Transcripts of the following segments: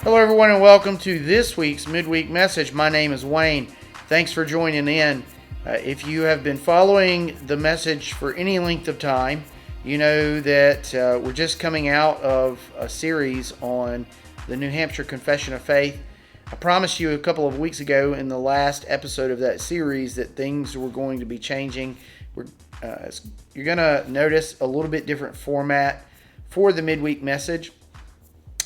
Hello, everyone, and welcome to this week's Midweek Message. My name is Wayne. Thanks for joining in. If you have been following the message for any length of time, you know that we're just coming out of a series on the New Hampshire Confession of Faith. I promised you a couple of weeks ago in the last episode of that series that things were going to be changing. You're going to notice a little bit different format for the Midweek Message,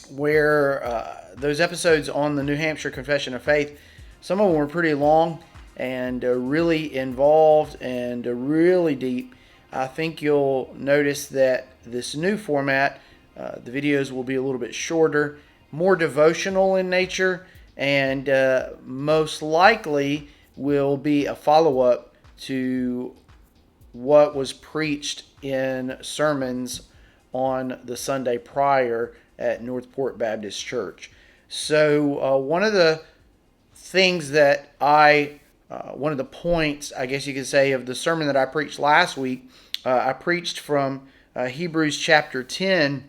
where those episodes on the New Hampshire Confession of Faith, some of them were pretty long and really involved and really deep. I think you'll notice that this new format, the videos will be a little bit shorter, more devotional in nature, and most likely will be a follow-up to what was preached in sermons on the Sunday prior at Northport Baptist Church. So one of the things that one of the points, I guess you could say, of the sermon that I preached last week, I preached from Hebrews chapter 10,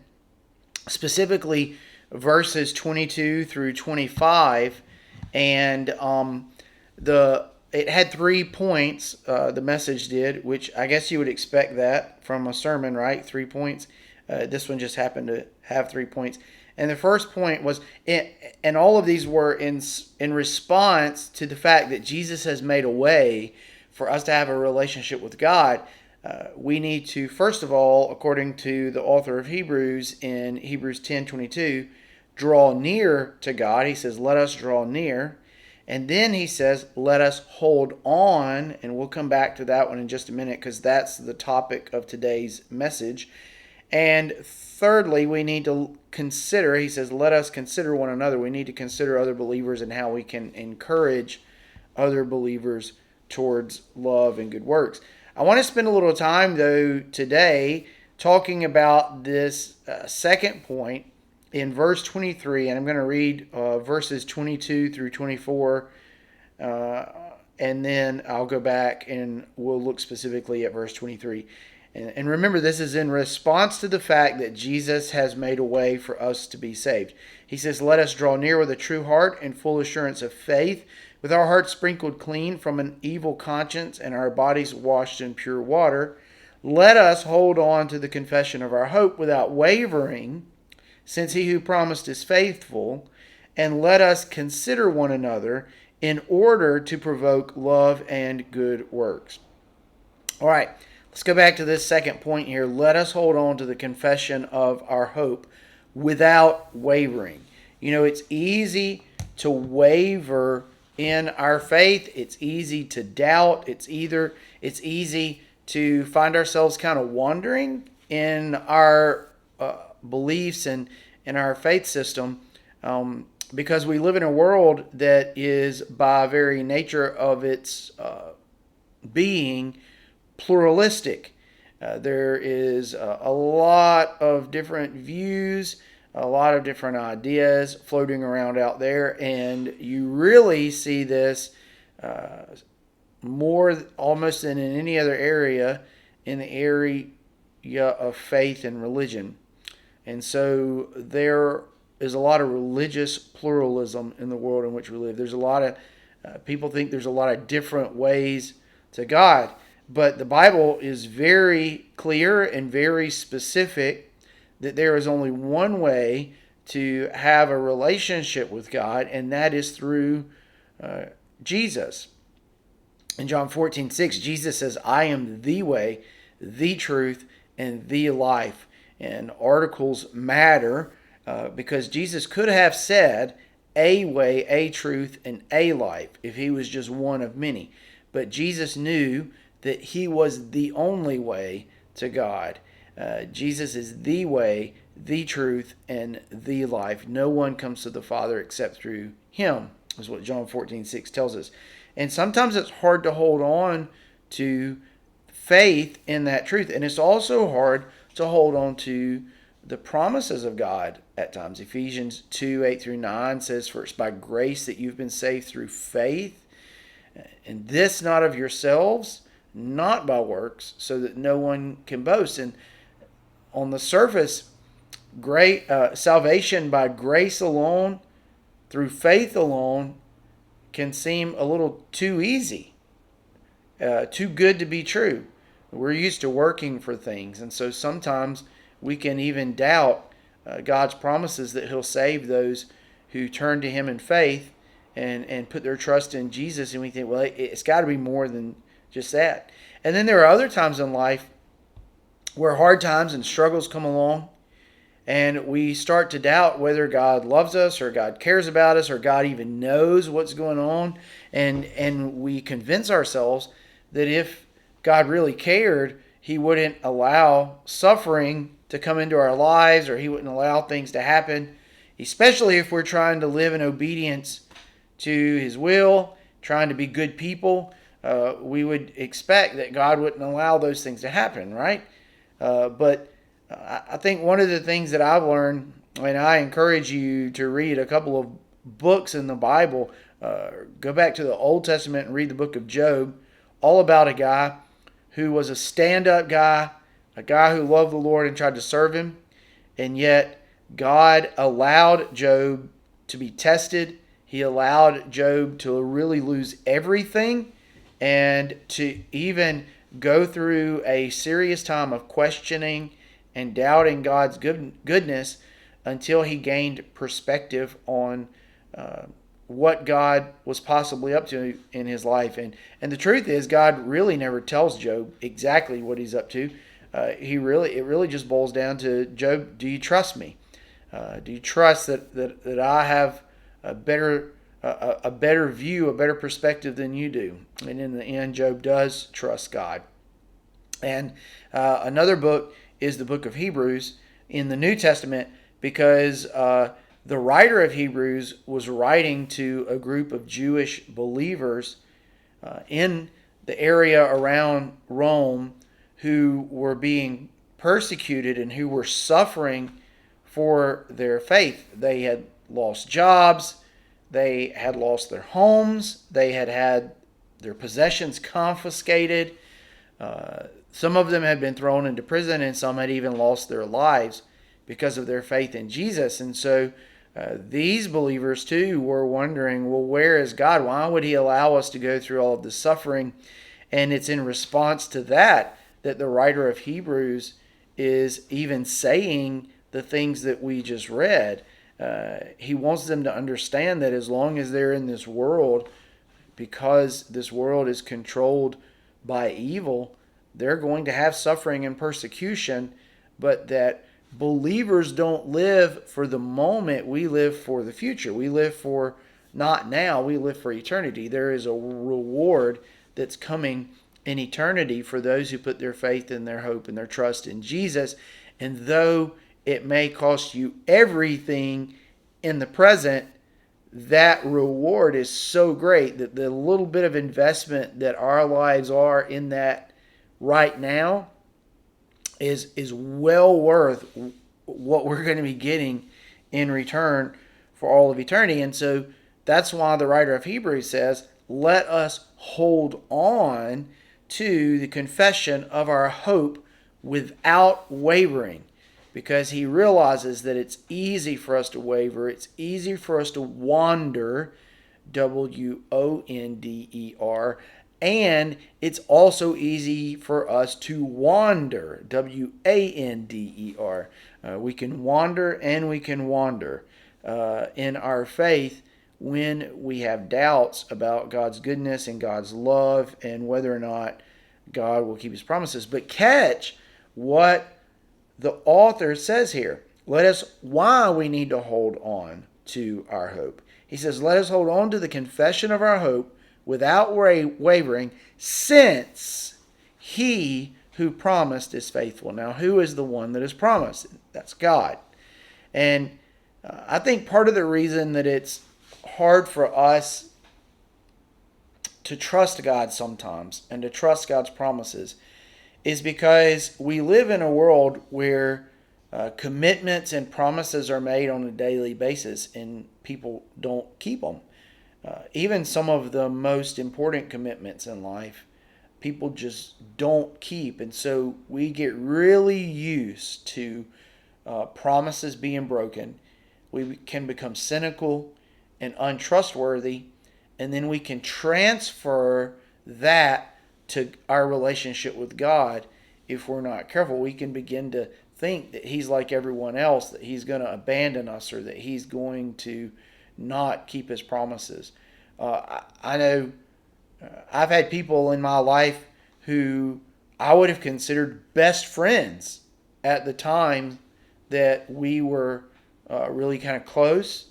specifically verses 22 through 25, and it had 3 points, the message did, which I guess you would expect that from a sermon, right? 3 points. This one just happened to have 3 points. And the first point was, and all of these were in response to the fact that Jesus has made a way for us to have a relationship with God. We need to, first of all, according to the author of Hebrews in Hebrews 10:22, draw near to God. He says, let us draw near. And then he says, let us hold on. And we'll come back to that one in just a minute because that's the topic of today's message. And thirdly, we need to consider, he says, let us consider one another. We need to consider other believers and how we can encourage other believers towards love and good works. I want to spend a little time, though, today talking about this second point in verse 23, and I'm going to read verses 22 through 24, and then I'll go back and we'll look specifically at verse 23. And remember, this is in response to the fact that Jesus has made a way for us to be saved. He says, let us draw near with a true heart and full assurance of faith, with our hearts sprinkled clean from an evil conscience and our bodies washed in pure water. Let us hold on to the confession of our hope without wavering, since he who promised is faithful. And let us consider one another in order to provoke love and good works. All right. Let's go back to this second point here. Let us hold on to the confession of our hope without wavering. You know, it's easy to waver in our faith. It's easy to doubt. It's easy to find ourselves kind of wandering in our beliefs and in our faith system, because we live in a world that is, by very nature of its being, pluralistic. There is a lot of different views, a lot of different ideas floating around out there, and you really see this more almost than in any other area in the area of faith and religion. And so there is a lot of religious pluralism in the world in which we live. There's a lot of people think there's a lot of different ways to God. But the Bible is very clear and very specific that there is only one way to have a relationship with God, and that is through Jesus. In John 14:6, Jesus says, I am the way, the truth, and the life. And articles matter because Jesus could have said a way, a truth, and a life if he was just one of many. But Jesus knew that he was the only way to God. Jesus is the way, the truth, and the life. No one comes to the Father except through him, is what John 14:6 tells us. And sometimes it's hard to hold on to faith in that truth. And it's also hard to hold on to the promises of God at times. Ephesians 2:8-9 says, for it's by grace that you've been saved through faith, and this not of yourselves, not by works, so that no one can boast. And on the surface, salvation by grace alone through faith alone can seem a little too easy, too good to be true. We're used to working for things, and so sometimes we can even doubt God's promises that He'll save those who turn to Him in faith and put their trust in Jesus. And we think, well, it's got to be more than just that. And then there are other times in life where hard times and struggles come along, and we start to doubt whether God loves us or God cares about us or God even knows what's going on. And we convince ourselves that if God really cared, He wouldn't allow suffering to come into our lives, or He wouldn't allow things to happen, especially if we're trying to live in obedience to His will, trying to be good people. We would expect that God wouldn't allow those things to happen, right? But I think one of the things that I've learned, and I encourage you to read a couple of books in the Bible, go back to the Old Testament and read the book of Job, all about a guy who was a stand-up guy, a guy who loved the Lord and tried to serve Him, and yet God allowed Job to be tested. He allowed Job to really lose everything and to even go through a serious time of questioning and doubting God's goodness until he gained perspective on what God was possibly up to in his life. And the truth is, God really never tells Job exactly what He's up to. It really just boils down to, Job, do you trust me? Do you trust that I have a better view, a better perspective than you do? And in the end, Job does trust God. And another book is the book of Hebrews in the New Testament, because the writer of Hebrews was writing to a group of Jewish believers in the area around Rome who were being persecuted and who were suffering for their faith. They had lost jobs, they had lost their homes, they had their possessions confiscated. Some of them had been thrown into prison, and some had even lost their lives because of their faith in Jesus. And so these believers too were wondering, well, where is God? Why would He allow us to go through all of this suffering? And it's in response to that the writer of Hebrews is even saying the things that we just read. He wants them to understand that as long as they're in this world, because this world is controlled by evil, they're going to have suffering and persecution, but that believers don't live for the moment. We live for the future. We live for not now, we live for eternity. There is a reward that's coming in eternity for those who put their faith and their hope and their trust in Jesus. And though it may cost you everything in the present, that reward is so great that the little bit of investment that our lives are in that right now is well worth what we're going to be getting in return for all of eternity. And so that's why the writer of Hebrews says, let us hold on to the confession of our hope without wavering, because he realizes that it's easy for us to waver. It's easy for us to wander, W-O-N-D-E-R, and it's also easy for us to wander, W-A-N-D-E-R. We can wander and we can wander in our faith when we have doubts about God's goodness and God's love and whether or not God will keep His promises. But catch what the author says here. Why we need to hold on to our hope. He says, let us hold on to the confession of our hope without wavering, since He who promised is faithful. Now, who is the one that is promised? That's God. And I think part of the reason that it's hard for us to trust God sometimes and to trust God's promises is because we live in a world where commitments and promises are made on a daily basis and people don't keep them. Even some of the most important commitments in life, people just don't keep. And so we get really used to promises being broken. We can become cynical and untrustworthy, and then we can transfer that to our relationship with God. If we're not careful, we can begin to think that He's like everyone else, that He's going to abandon us, or that He's going to not keep His promises. I know I've had people in my life who I would have considered best friends at the time that we were really kind of close,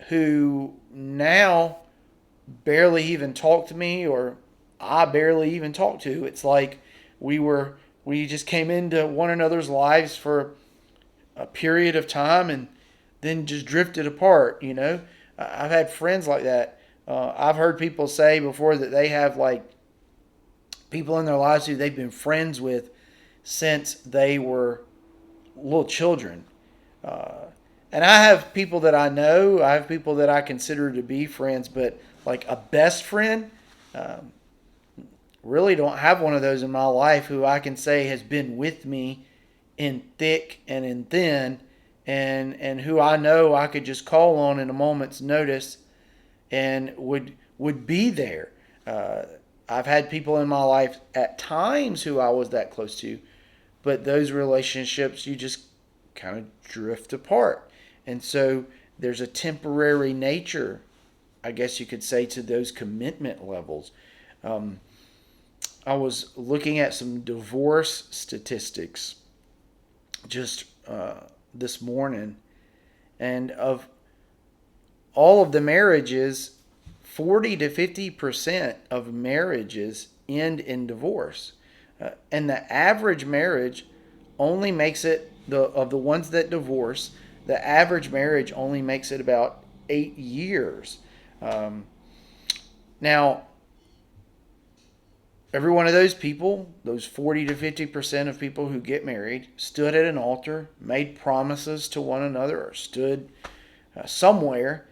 who now barely even talk to me, or I barely even talk to. It's like we just came into one another's lives for a period of time and then just drifted apart. I've had friends like that. I've heard people say before that they have like people in their lives who they've been friends with since they were little children. Uh, and I have people that I know, I have people that I consider to be friends, but like a best friend, um, really don't have one of those in my life who I can say has been with me in thick and in thin, and who I know I could just call on in a moment's notice and would be there. Uh, I've had people in my life at times who I was that close to, but those relationships you just kind of drift apart. And so there's a temporary nature, I guess you could say, to those commitment levels. Um, I was looking at some divorce statistics just this morning, and of all of the marriages, 40 to 50% of marriages end in divorce. And the average marriage only makes it, of the ones that divorce, the average marriage only makes it about 8 years. Um, Now, every one of those people, those 40 to 50% of people who get married, stood at an altar, made promises to one another, or stood somewhere,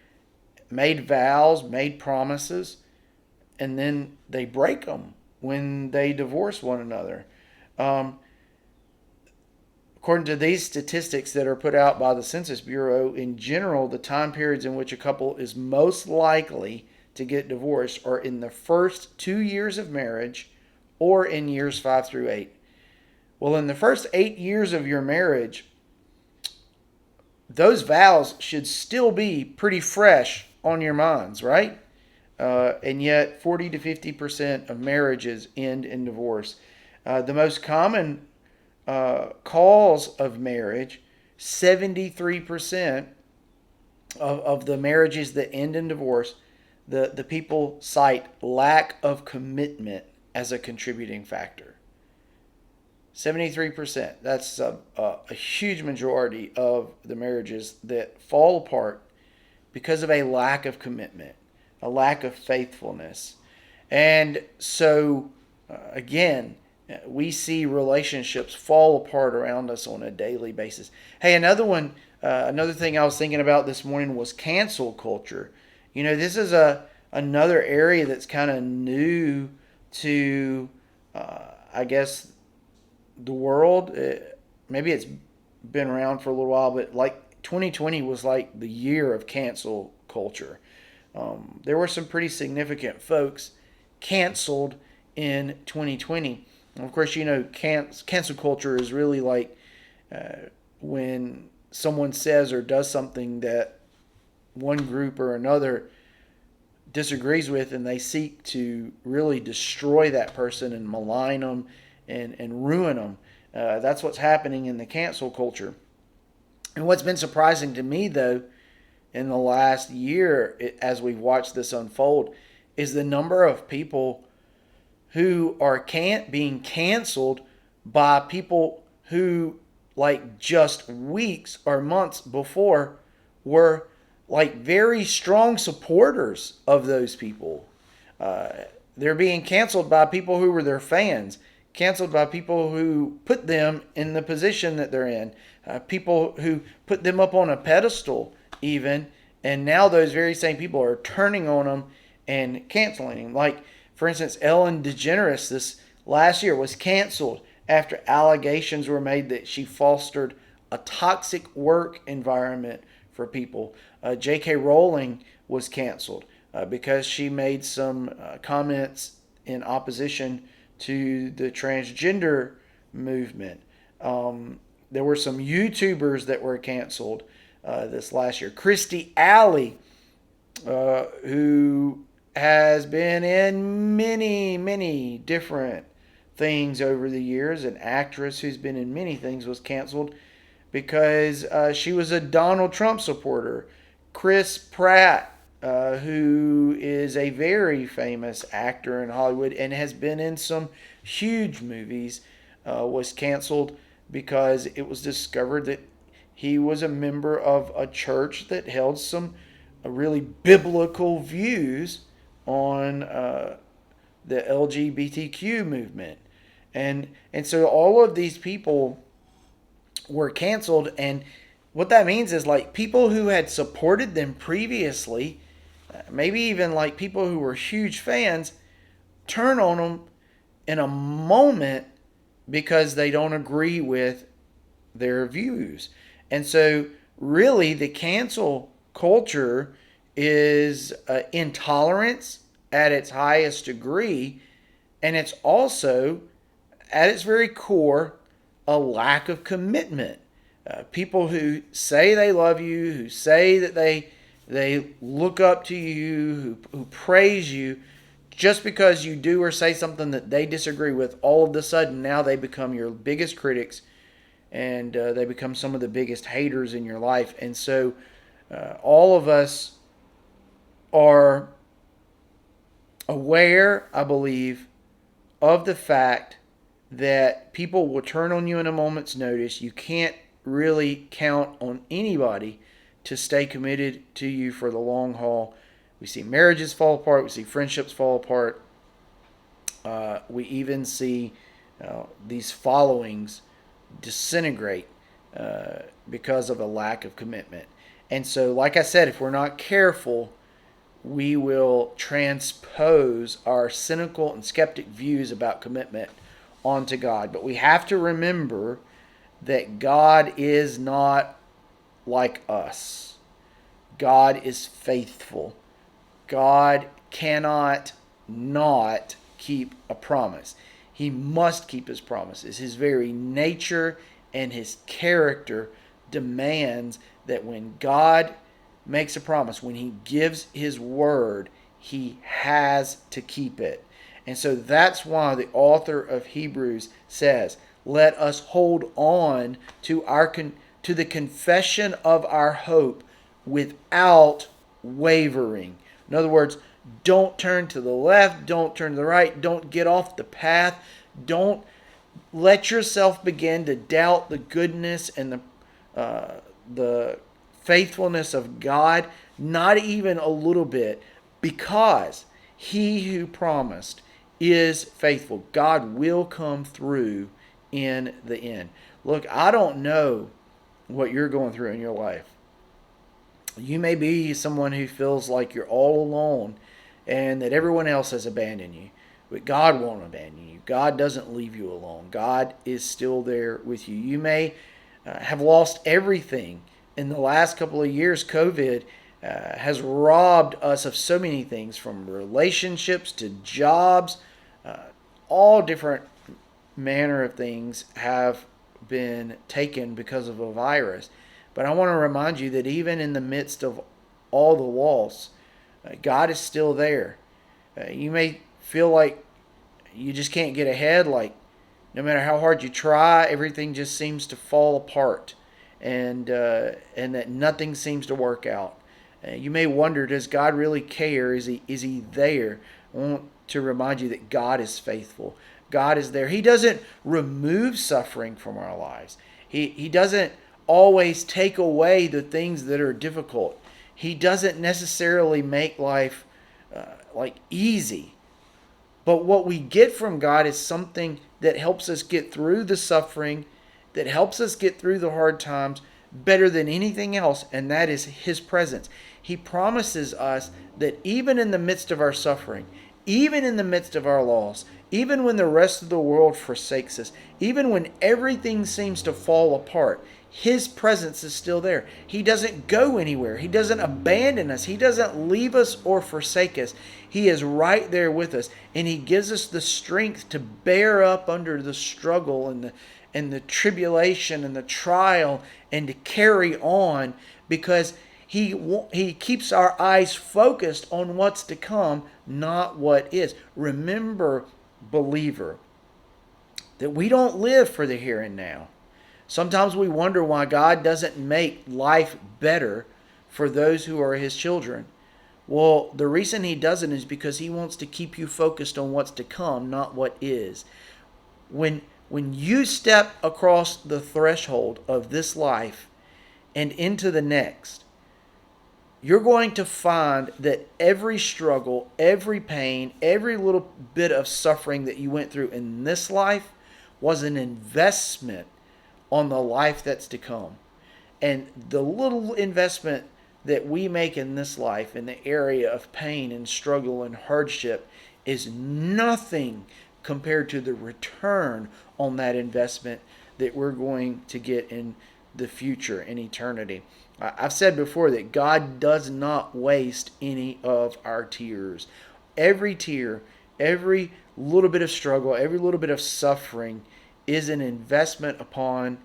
made vows, made promises, and then they break them when they divorce one another. Um, According to these statistics that are put out by the Census Bureau, in general, the time periods in which a couple is most likely to get divorced are in the first 2 years of marriage or in years 5 through 8. Well, in the first 8 years of your marriage, those vows should still be pretty fresh on your minds, right? And yet, 40 to 50% of marriages end in divorce. The most common cause of marriage, 73% of the marriages that end in divorce, the people cite lack of commitment as a contributing factor. 73%. That's a huge majority of the marriages that fall apart because of a lack of commitment, a lack of faithfulness. And so, again, we see relationships fall apart around us on a daily basis. Hey, another thing I was thinking about this morning was cancel culture. This is another area that's kind of new to, I guess, the world. Maybe it's been around for a little while, but like 2020 was like the year of cancel culture. There were some pretty significant folks canceled in 2020. And of course, cancel culture is really like when someone says or does something that one group or another disagrees with, and they seek to really destroy that person and malign them and ruin them. That's what's happening in the cancel culture. And what's been surprising to me, though, in the last year, as we've watched this unfold, is the number of people who are being canceled by people who, like, just weeks or months before were like very strong supporters of those people. They're being canceled by people who were their fans, canceled by people who put them in the position that they're in, people who put them up on a pedestal even, and now those very same people are turning on them and canceling them. Like, for instance, Ellen DeGeneres this last year was canceled after allegations were made that she fostered a toxic work environment for people. J.K. Rowling was canceled because she made some comments in opposition to the transgender movement. There were some YouTubers that were canceled this last year. Christy Alley, who has been in many, many different things over the years, an actress who's been in many things, was canceled because she was a Donald Trump supporter. Chris Pratt, who is a very famous actor in Hollywood and has been in some huge movies, was canceled because it was discovered that he was a member of a church that held some really biblical views on the LGBTQ movement. And so all of these people were canceled, and what that means is like people who had supported them previously, maybe even like people who were huge fans, turn on them in a moment because they don't agree with their views. And so really the cancel culture is intolerance at its highest degree, and it's also at its very core a lack of commitment. People who say they love you, who say that they look up to you, who praise you, just because you do or say something that they disagree with, all of a sudden now they become your biggest critics, and they become some of the biggest haters in your life. And so all of us are aware, I believe, of the fact that people will turn on you in a moment's notice. You can't really count on anybody to stay committed to you for the long haul. We see marriages fall apart. We see friendships fall apart. We even see these followings disintegrate because of a lack of commitment. And so, like I said, if we're not careful, we will transpose our cynical and skeptic views about commitment onto God. But we have to remember that God is not like us. God is faithful. God cannot not keep a promise. He must keep his promises. His very nature and his character demands that when God makes a promise, when he gives his word, he has to keep it. And so that's why the author of Hebrews says, let us hold on to to the confession of our hope without wavering. In other words, don't turn to the left, don't turn to the right, don't get off the path, don't let yourself begin to doubt the goodness and the faithfulness of God, not even a little bit, because he who promised is faithful. God will come through in the end. Look, I don't know what you're going through in your life. You may be someone who feels like you're all alone and that everyone else has abandoned you. But God won't abandon you. God doesn't leave you alone. God is still there with you. You may have lost everything. In the last couple of years, COVID has robbed us of so many things, from relationships to jobs. All different manner of things have been taken because of a virus. But I want to remind you that even in the midst of all the loss, God is still there. You may feel like you just can't get ahead, like no matter how hard you try, everything just seems to fall apart, and that nothing seems to work out. You may wonder, does God really care? Is he there? I want to remind you that God is faithful. God is there. He doesn't remove suffering from our lives. He doesn't always take away the things that are difficult. He doesn't necessarily make life easy. But what we get from God is something that helps us get through the suffering, that helps us get through the hard times better than anything else, and that is his presence. He promises us that even in the midst of our suffering, even in the midst of our loss, even when the rest of the world forsakes us, even when everything seems to fall apart, His presence is still there. He doesn't go anywhere. He doesn't abandon us. He doesn't leave us or forsake us. He is right there with us, and He gives us the strength to bear up under the struggle and the tribulation and the trial, and to carry on, because He keeps our eyes focused on what's to come, not what is. Remember, believer, that we don't live for the here and now. Sometimes we wonder why God doesn't make life better for those who are His children. Well, the reason He doesn't is because He wants to keep you focused on what's to come, not what is. When you step across the threshold of this life and into the next, you're going to find that every struggle, every pain, every little bit of suffering that you went through in this life was an investment on the life that's to come. And the little investment that we make in this life in the area of pain and struggle and hardship is nothing compared to the return on that investment that we're going to get in the future, in eternity. I've said before that God does not waste any of our tears. Every tear, every little bit of struggle, every little bit of suffering is an investment upon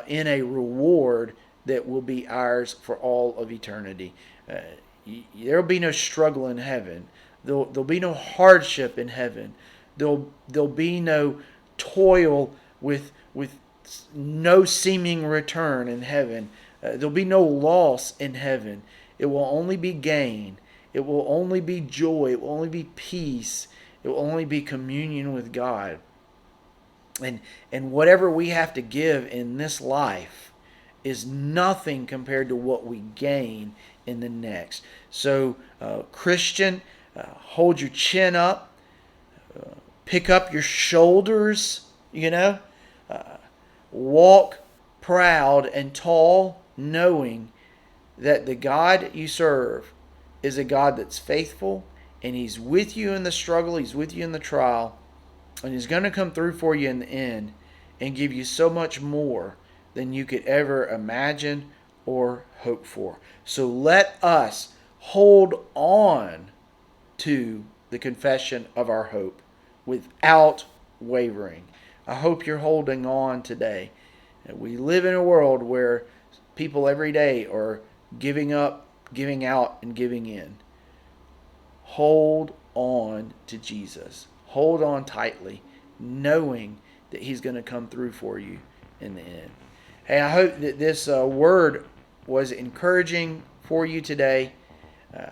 in a reward that will be ours for all of eternity. There will be no struggle in heaven. There'll be no hardship in heaven. There'll be no toil with no seeming return in heaven. There'll be no loss in heaven. It will only be gain. It will only be joy. It will only be peace. It will only be communion with God. And whatever we have to give in this life is nothing compared to what we gain in the next. So, Christian, hold your chin up, pick up your shoulders, walk proud and tall, knowing that the God you serve is a God that's faithful, and He's with you in the struggle, He's with you in the trial, and He's going to come through for you in the end and give you so much more than you could ever imagine or hope for. So let us hold on to the confession of our hope without wavering. I hope you're holding on today. We live in a world where people every day are giving up, giving out, and giving in. Hold on to Jesus. Hold on tightly, knowing that He's going to come through for you in the end. Hey, I hope that this word was encouraging for you today.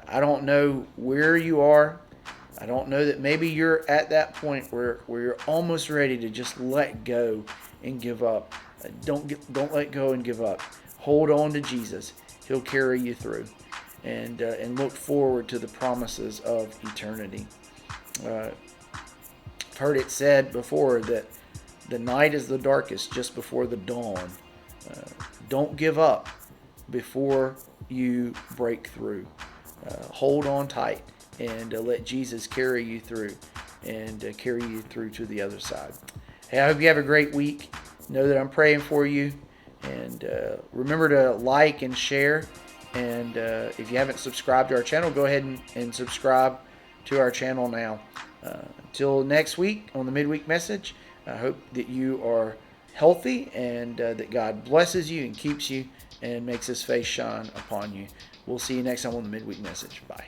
I don't know where you are. I don't know that maybe you're at that point where you're almost ready to just let go and give up. Don't let go and give up. Hold on to Jesus. He'll carry you through, and look forward to the promises of eternity. I've heard it said before that the night is the darkest just before the dawn. Don't give up before you break through. Hold on tight and let Jesus carry you through, and carry you through to the other side. Hey, I hope you have a great week. Know that I'm praying for you, and remember to like and share. And if you haven't subscribed to our channel, go ahead and subscribe to our channel now. Until next week on the Midweek Message, I hope that you are healthy, and that God blesses you and keeps you and makes His face shine upon you. We'll see you next time on the Midweek Message. Bye.